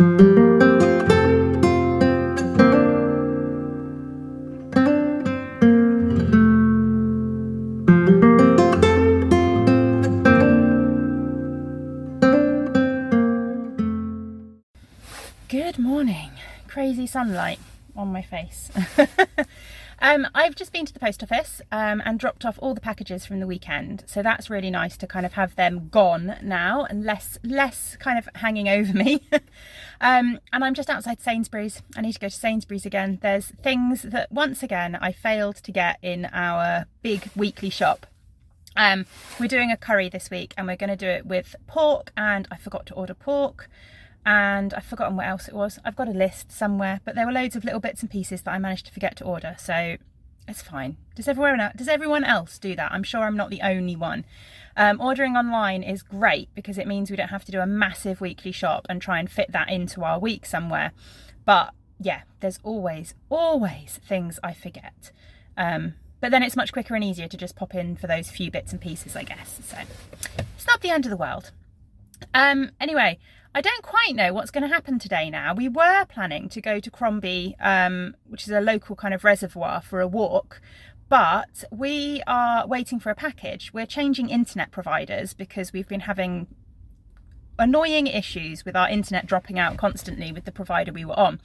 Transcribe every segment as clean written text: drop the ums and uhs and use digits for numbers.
Good morning. Crazy sunlight on my face. I've just been to the post office and dropped off all the packages from the weekend, so that's really nice to kind of have them gone now and less kind of hanging over me. And I'm just outside Sainsbury's. I need to go to Sainsbury's again. There's things that once again I failed to get in our big weekly shop. We're doing a curry this week and we're going to do it with pork, and I forgot to order pork. And I've forgotten what else it was. I've got a list somewhere, but there were loads of little bits and pieces that I managed to forget to order, so it's fine. Does everyone else do that? I'm sure I'm not the only one. Ordering online is great because it means we don't have to do a massive weekly shop and try and fit that into our week somewhere. But yeah, there's always things I forget. But then it's much quicker and easier to just pop in for those few bits and pieces, I guess. So it's not the end of the world. Anyway, I don't quite know what's going to happen today now. We were planning to go to Crombie, which is a local kind of reservoir, for a walk, but we are waiting for a package. We're changing internet providers because we've been having annoying issues with our internet dropping out constantly with the provider we were on,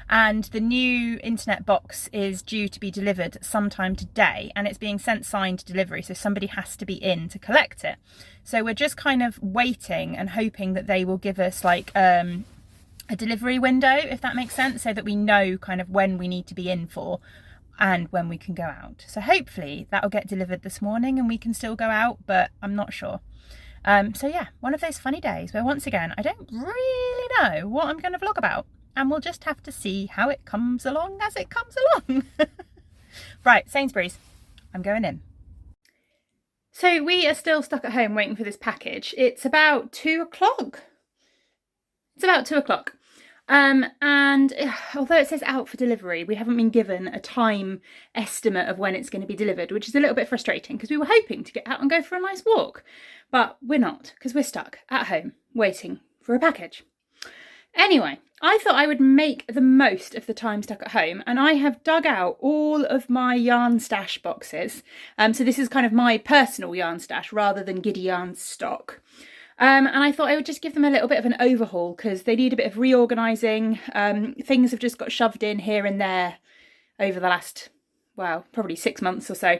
and the new internet box is due to be delivered sometime today, and it's being sent signed delivery, so somebody has to be in to collect it. So we're just kind of waiting and hoping that they will give us like a delivery window, if that makes sense, so that we know kind of when we need to be in for and when we can go out. So hopefully that'll get delivered this morning and we can still go out, but I'm not sure. So yeah, one of those funny days where once again I don't really know what I'm going to vlog about, and we'll just have to see how it comes along as it comes along. Right, Sainsbury's, I'm going in. So we are still stuck at home waiting for this package. It's about 2 o'clock. And although it says out for delivery, we haven't been given a time estimate of when it's going to be delivered, which is a little bit frustrating because we were hoping to get out and go for a nice walk, but we're not because we're stuck at home waiting for a package. Anyway, I thought I would make the most of the time stuck at home, and I have dug out all of my yarn stash boxes. So this is kind of my personal yarn stash rather than Giddy yarn stock. And I thought I would just give them a little bit of an overhaul because they need a bit of reorganising. Things have just got shoved in here and there over the last, well, probably 6 months or so.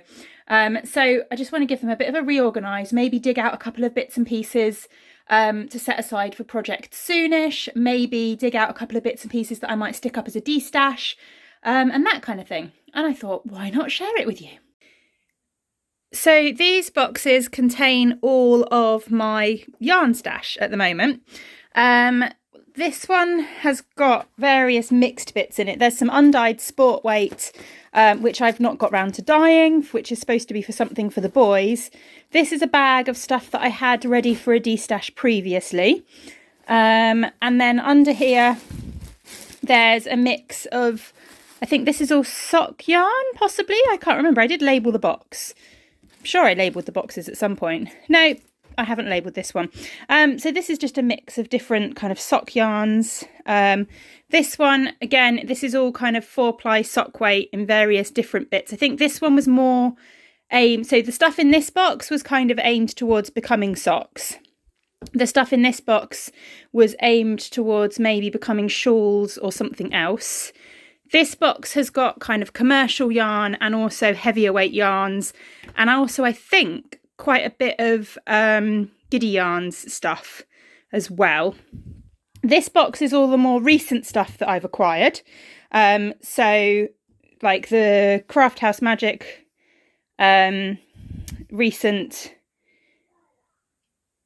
So I just want to give them a bit of a reorganise, maybe dig out a couple of bits and pieces to set aside for project soonish, maybe dig out a couple of bits and pieces that I might stick up as a de-stash, and that kind of thing. And I thought, why not share it with you? So these boxes contain all of my yarn stash at the moment. This one has got various mixed bits in it. There's some undyed sport weight, which I've not got round to dyeing, which is supposed to be for something for the boys. This is a bag of stuff that I had ready for a de-stash previously. And then under here, there's a mix of, I think this is all sock yarn, possibly. I can't remember. I did label the box. I'm sure I labelled the boxes at some point. No, I haven't labelled this one. So this is just a mix of different kind of sock yarns. This one, again, this is all kind of 4-ply sock weight in various different bits. I think this one was more aimed, so the stuff in this box was kind of aimed towards becoming socks. The stuff in this box was aimed towards maybe becoming shawls or something else. This box has got kind of commercial yarn and also heavier weight yarns, and also I think quite a bit of Giddy yarns stuff as well. This box is all the more recent stuff that I've acquired. So like the Craft House Magic recent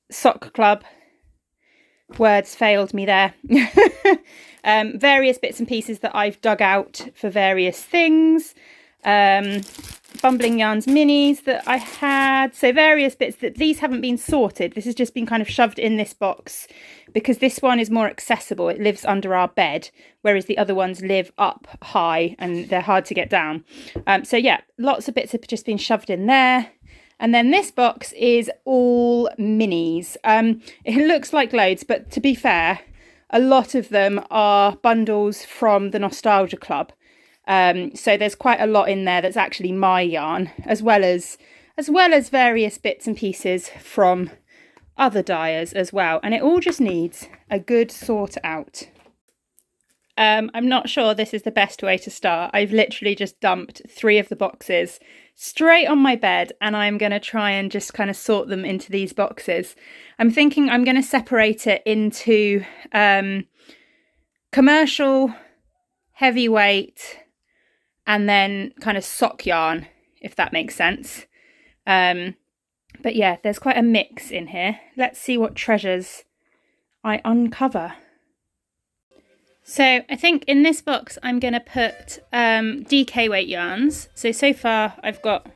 sock club. Words failed me there. Various bits and pieces that I've dug out for various things. Bumbling Yarns minis that I had. So various bits that these haven't been sorted. This has just been kind of shoved in this box because this one is more accessible. It lives under our bed, whereas the other ones live up high and they're hard to get down. So yeah, lots of bits have just been shoved in there. And then this box is all minis. It looks like loads, but to be fair, a lot of them are bundles from the Nostalgia Club. So there's quite a lot in there that's actually my yarn, as well as various bits and pieces from other dyers as well. And it all just needs a good sort out. I'm not sure this is the best way to start. I've literally just dumped 3 of the boxes straight on my bed, and I'm going to try and just kind of sort them into these boxes. I'm thinking I'm going to separate it into commercial, heavyweight, and then kind of sock yarn, if that makes sense. But yeah, there's quite a mix in here. Let's see what treasures I uncover. So I think in this box I'm going to put DK weight yarns. So far I've got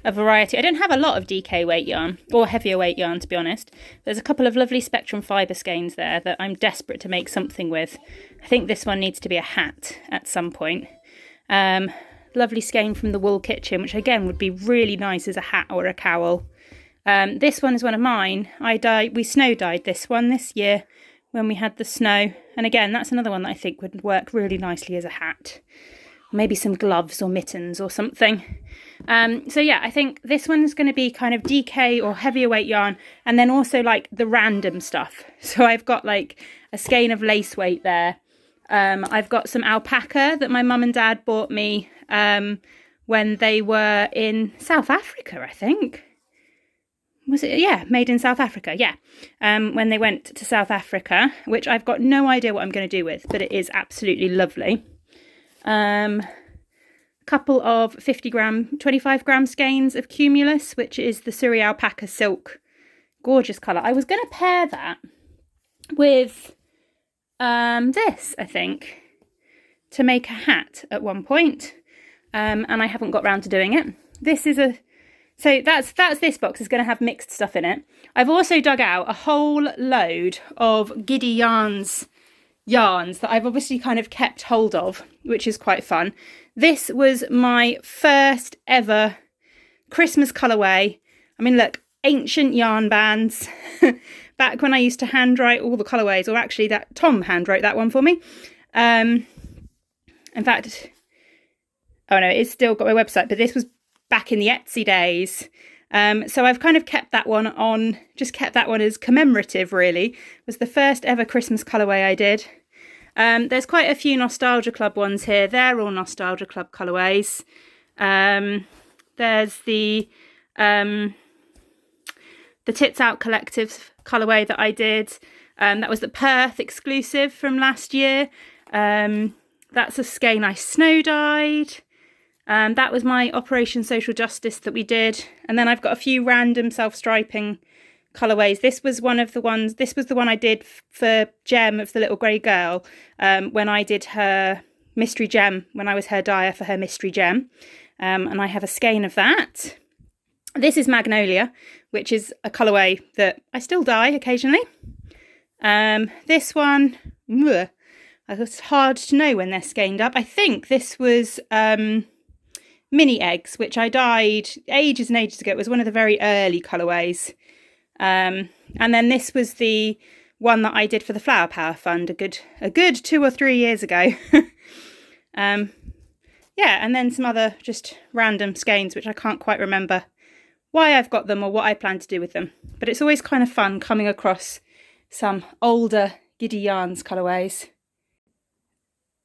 a variety. I don't have a lot of DK weight yarn, or heavier weight yarn to be honest. There's a couple of lovely Spectrum fibre skeins there that I'm desperate to make something with. I think this one needs to be a hat at some point. Lovely skein from the Wool Kitchen, which again would be really nice as a hat or a cowl. This one is one of mine. We snow dyed this one this year when we had the snow, and again that's another one that I think would work really nicely as a hat, maybe some gloves or mittens or something. So yeah, I think this one's going to be kind of DK or heavier weight yarn, and then also like the random stuff. So I've got like a skein of lace weight there. I've got some alpaca that my mum and dad bought me when they were in South Africa, I think. Was it? Yeah, made in South Africa, yeah. When they went to South Africa, which I've got no idea what I'm going to do with, but it is absolutely lovely. A couple of 25 gram skeins of Cumulus, which is the Surrey Alpaca Silk. Gorgeous colour. I was going to pair that with this, I think, to make a hat at one point, and I haven't got round to doing it. So that's this box is going to have mixed stuff in it. I've also dug out a whole load of Giddy yarns that I've obviously kind of kept hold of, which is quite fun. This was my first ever Christmas colourway. I mean, look, ancient yarn bands. Back when I used to handwrite all the colourways, or actually that Tom handwrote that one for me. In fact, oh no, it's still got my website, but this was back in the Etsy days. So I've kind of kept that one as commemorative, really. It was the first ever Christmas colourway I did. There's quite a few Nostalgia Club ones here. They're all Nostalgia Club colourways. There's the Tits Out Collective colourway that I did. That was the Perth exclusive from last year. That's a skein I snow dyed. That was my Operation Social Justice that we did. And then I've got a few random self-striping colourways. This was the one I did for Gem of the Little Grey Girl, when I did her Mystery Gem, when I was her dyer for her Mystery Gem. And I have a skein of that. This is Magnolia, which is a colourway that I still dye occasionally. This one, it's hard to know when they're skeined up. I think this was Mini Eggs, which I dyed ages and ages ago. It was one of the very early colourways. And then this was the one that I did for the Flower Power Fund a good 2 or 3 years ago. Yeah, and then some other just random skeins, which I can't quite remember why I've got them or what I plan to do with them. But it's always kind of fun coming across some older Giddy Yarns colourways.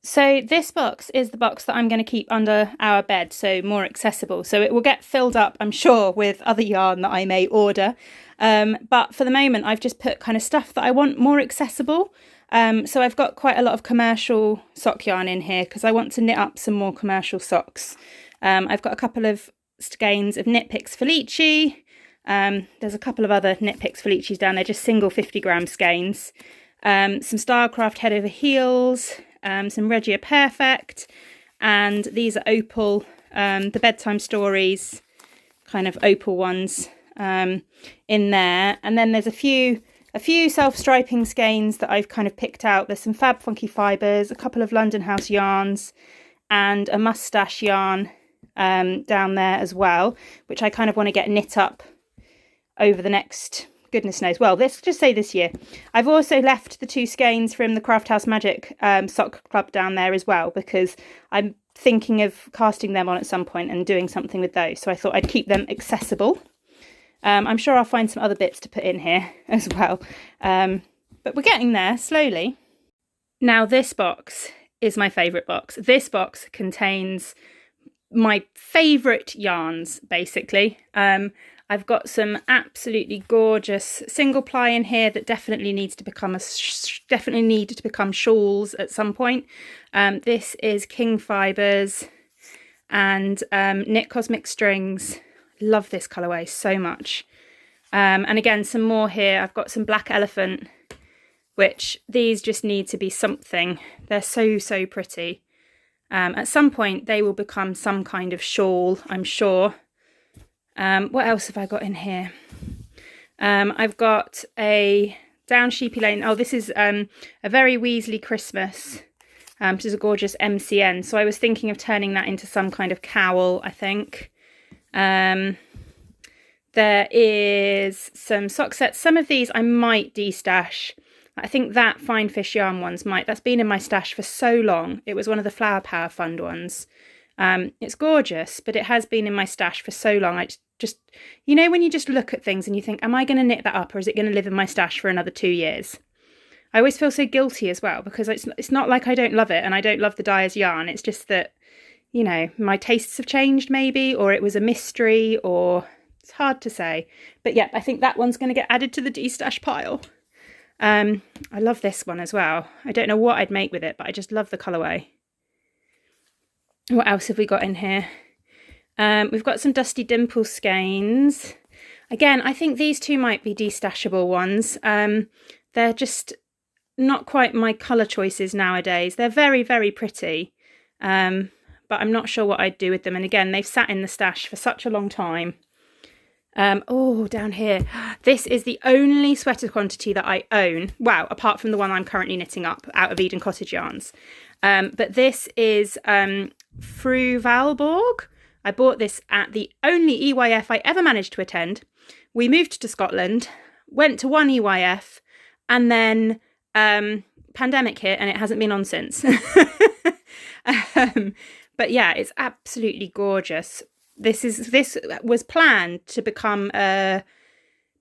So this box is the box that I'm going to keep under our bed, so more accessible. So it will get filled up, I'm sure, with other yarn that I may order. But for the moment, I've just put kind of stuff that I want more accessible. So I've got quite a lot of commercial sock yarn in here because I want to knit up some more commercial socks. I've got a couple of skeins of Knit Picks Felici. There's a couple of other Knit Picks Felicis down there, just single 50 gram skeins. Some Stylecraft Head Over Heels. Some Regia Perfect, and these are Opal, the Bedtime Stories kind of Opal ones in there. And then there's a few self-striping skeins that I've kind of picked out. There's some Fab Funky Fibres, a couple of London House yarns, and a mustache yarn down there as well, which I kind of want to get knit up over the next goodness knows. Well, let's just say this year. I've also left the 2 skeins from the Craft House Magic sock club down there as well, because I'm thinking of casting them on at some point and doing something with those. So I thought I'd keep them accessible. I'm sure I'll find some other bits to put in here as well. But we're getting there slowly. Now this box is my favourite box. This box contains my favourite yarns, basically. I've got some absolutely gorgeous single ply in here that definitely needs to become need to become shawls at some point. This is King Fibres and Knit Cosmic Strings. Love this colourway so much. And again, some more here. I've got some Black Elephant, which these just need to be something. They're so pretty. At some point they will become some kind of shawl, I'm sure. What else have I got in here? I've got a Down Sheepy Lane. Oh, this is a Very Weasley Christmas, which is a gorgeous MCN. So I was thinking of turning that into some kind of cowl, I think. There is some sock sets. Some of these I might de-stash. I think that Fine Fish Yarn one's that's been in my stash for so long. It was one of the Flower Power Fund ones. It's gorgeous, but it has been in my stash for so long. I just, you know, when you just look at things and you think, am I going to knit that up, or is it going to live in my stash for another 2 years? I always feel so guilty as well, because it's not like I don't love it and I don't love the dyer's yarn. It's just that, you know, my tastes have changed maybe, or it was a mystery, or it's hard to say. But yeah, I think that one's going to get added to the de-stash pile. I love this one as well. I don't know what I'd make with it, but I just love the colourway. What else have we got in here? We've got some Dusty Dimple skeins. Again, I think these 2 might be de-stashable ones. They're just not quite my colour choices nowadays. They're very pretty, but I'm not sure what I'd do with them. And again, they've sat in the stash for such a long time. Oh, down here. This is the only sweater quantity that I own. Wow, apart from the one I'm currently knitting up out of Eden Cottage yarns. But this is Fru Valborg. I bought this at the only EYF I ever managed to attend. We moved to Scotland, went to one EYF, and then pandemic hit and it hasn't been on since. But yeah, it's absolutely gorgeous. This was planned to become a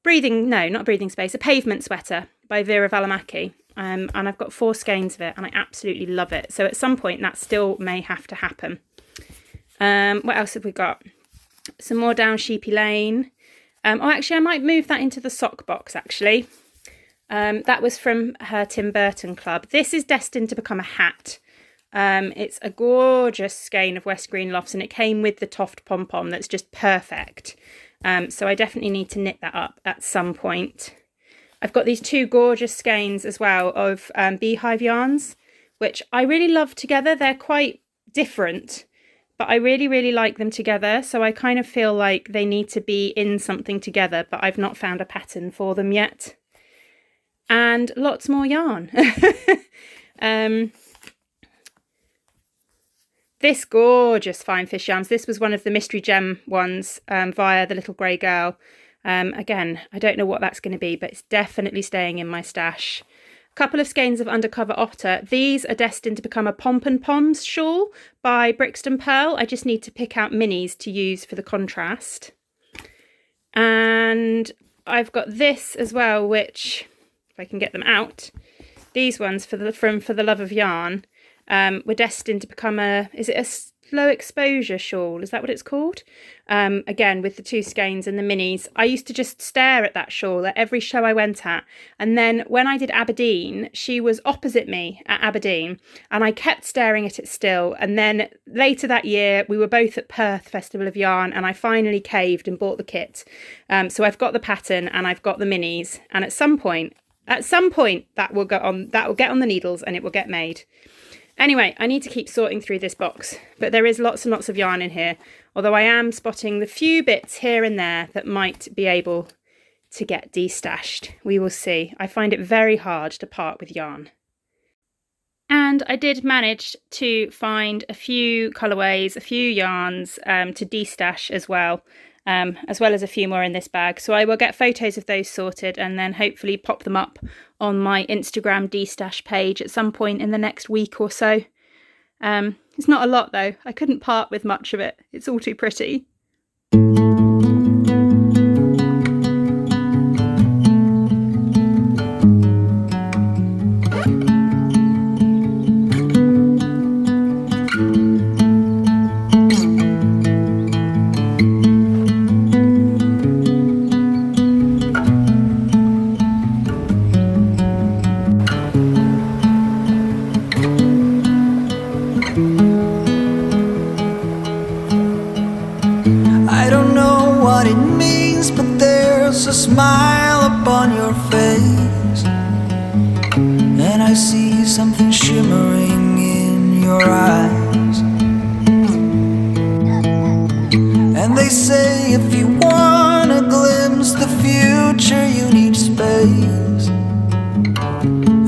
pavement sweater by Vera Valimaki. And I've got 4 skeins of it and I absolutely love it. So at some point that still may have to happen. What else have we got? Some more Down Sheepy Lane. Oh, actually, I might move that into the sock box, actually. That was from her Tim Burton club. This is destined to become a hat. It's a gorgeous skein of West Green Lofts and it came with the Toft pom-pom that's just perfect. So I definitely need to knit that up at some point. I've got these 2 gorgeous skeins as well of Beehive yarns, which I really love together. They're quite different, but I really like them together. So I kind of feel like they need to be in something together, but I've not found a pattern for them yet. And lots more yarn. This gorgeous Fine Fish yarns. This was one of the Mystery Gem ones via the Little Grey Girl. Again, I don't know what that's going to be, but it's definitely staying in my stash. A couple of skeins of Undercover Otter. These are destined to become a Pomp and Poms shawl by Brixton Pearl. I just need to pick out minis to use for the contrast. And I've got this as well, which, if I can get them out, these ones For the Love of Yarn. We're destined to become is it a slow exposure shawl? Is that what it's called? Again, with the 2 skeins and the minis. I used to just stare at that shawl at every show I went at. And then when I did Aberdeen, she was opposite me at Aberdeen and I kept staring at it still. And then later that year, we were both at Perth Festival of Yarn and I finally caved and bought the kit. So I've got the pattern and I've got the minis. And at some point that will get on the needles and it will get made. Anyway, I need to keep sorting through this box, but there is lots and lots of yarn in here, although I am spotting the few bits here and there that might be able to get de-stashed. We will see. I find it very hard to part with yarn. And I did manage to find a few colourways, a few yarns to de-stash as well. as well as a few more in this bag. So I will get photos of those sorted and then hopefully pop them up on my Instagram destash page at some point in the next week or so. It's not a lot though. I couldn't part with much of it. It's all too pretty. A smile upon your face, and I see something shimmering in your eyes. And they say if you want to glimpse the future, you need space.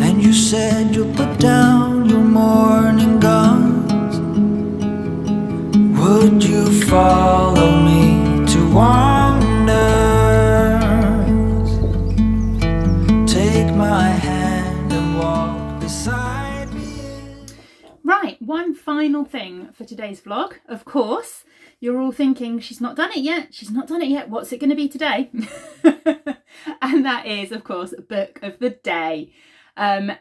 And you said you'll put down your morning guns. Would you follow me to wander? One final thing for today's vlog. Of course, you're all thinking, she's not done it yet. She's not done it yet. What's it going to be today? And that is, of course, book of the day. And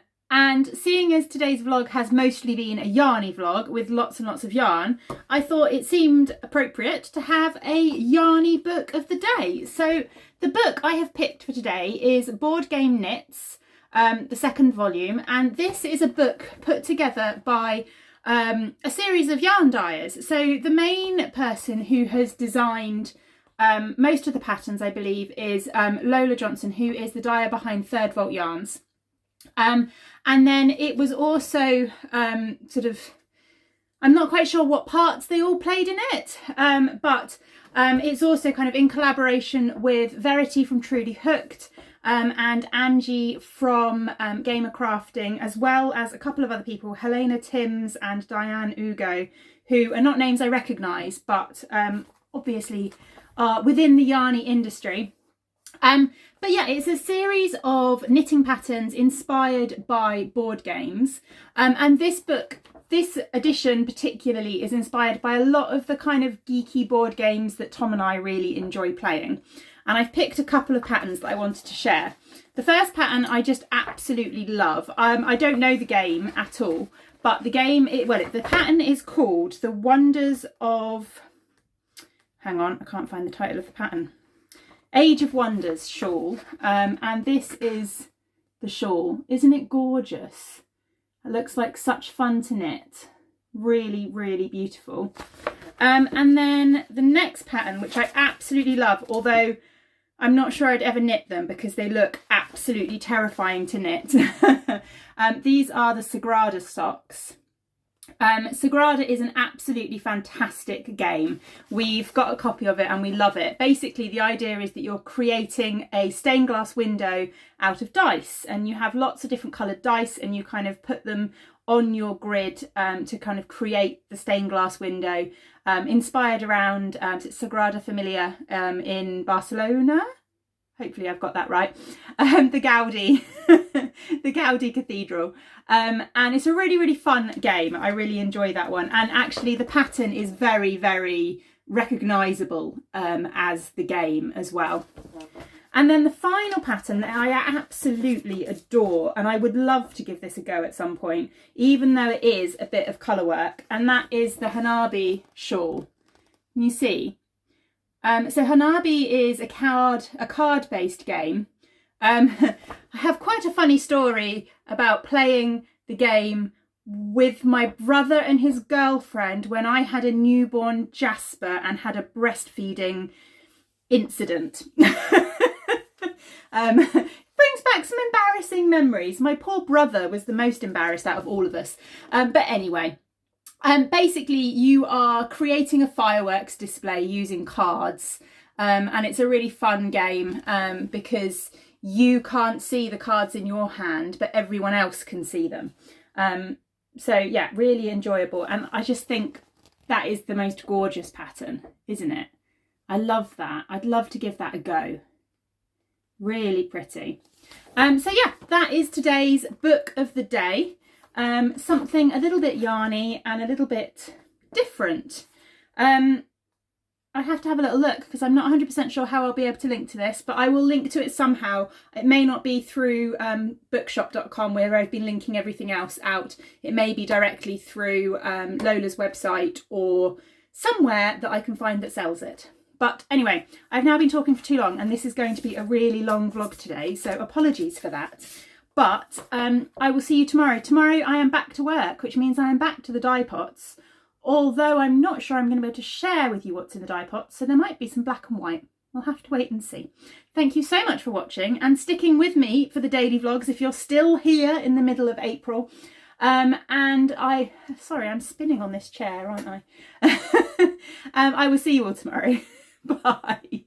seeing as today's vlog has mostly been a yarny vlog with lots and lots of yarn, I thought it seemed appropriate to have a yarny book of the day. So the book I have picked for today is Boardgame Knits, the second volume. And this is a book put together by a series of yarn dyers. So the main person who has designed most of the patterns, I believe, is Lola Johnson, who is the dyer behind Third Volt Yarns. And then it was also sort of, I'm not quite sure what parts they all played in it, but it's also kind of in collaboration with Verity from Truly Hooked, and Angie from Gamer Crafting, as well as a couple of other people, Helena Timms and Diane Ugo, who are not names I recognise, but obviously are within the yarny industry. But yeah, it's a series of knitting patterns inspired by board games. And this book, this edition particularly, is inspired by a lot of the kind of geeky board games that Tom and I really enjoy playing. And I've picked a couple of patterns that I wanted to share. The first pattern I just absolutely love. I don't know the game at all, but the game, the pattern is called The Wonders of, hang on, I can't find the title of the pattern. Age of Wonders shawl. And this is the shawl. Isn't it gorgeous? It looks like such fun to knit. Really, really beautiful. And then the next pattern, which I absolutely love, although I'm not sure I'd ever knit them because they look absolutely terrifying to knit. These are the Sagrada socks. Sagrada is an absolutely fantastic game. We've got a copy of it and we love it. Basically, the idea is that you're creating a stained glass window out of dice, and you have lots of different coloured dice and you kind of put them on your grid to kind of create the stained glass window, inspired around Sagrada Familia in Barcelona. Hopefully I've got that right. The Gaudi, the Gaudi Cathedral. And it's a really, really fun game. I really enjoy that one. And actually the pattern is very, very recognisable as the game as well. And then the final pattern that I absolutely adore, and I would love to give this a go at some point, even though it is a bit of colour work, and that is the Hanabi shawl. Can you see? So Hanabi is a card-based game. I have quite a funny story about playing the game with my brother and his girlfriend when I had a newborn Jasper and had a breastfeeding incident. Brings back some embarrassing memories. My poor brother was the most embarrassed out of all of us. But anyway, basically you are creating a fireworks display using cards. And it's a really fun game because you can't see the cards in your hand, but everyone else can see them. So yeah, really enjoyable. And I just think that is the most gorgeous pattern, isn't it? I love that. I'd love to give that a go. Really pretty. So yeah, that is today's book of the day. Something a little bit yarny and a little bit different. I'd have to have a little look because I'm not 100% sure how I'll be able to link to this, but I will link to it somehow. It may not be through bookshop.com where I've been linking everything else out. It may be directly through Lola's website or somewhere that I can find that sells it. But anyway, I've now been talking for too long and this is going to be a really long vlog today, so apologies for that. But I will see you tomorrow. Tomorrow I am back to work, which means I am back to the dye pots, although I'm not sure I'm going to be able to share with you what's in the dye pots, so there might be some black and white. We'll have to wait and see. Thank you so much for watching and sticking with me for the daily vlogs if you're still here in the middle of April. Sorry, I'm spinning on this chair, aren't I? I will see you all tomorrow. Bye.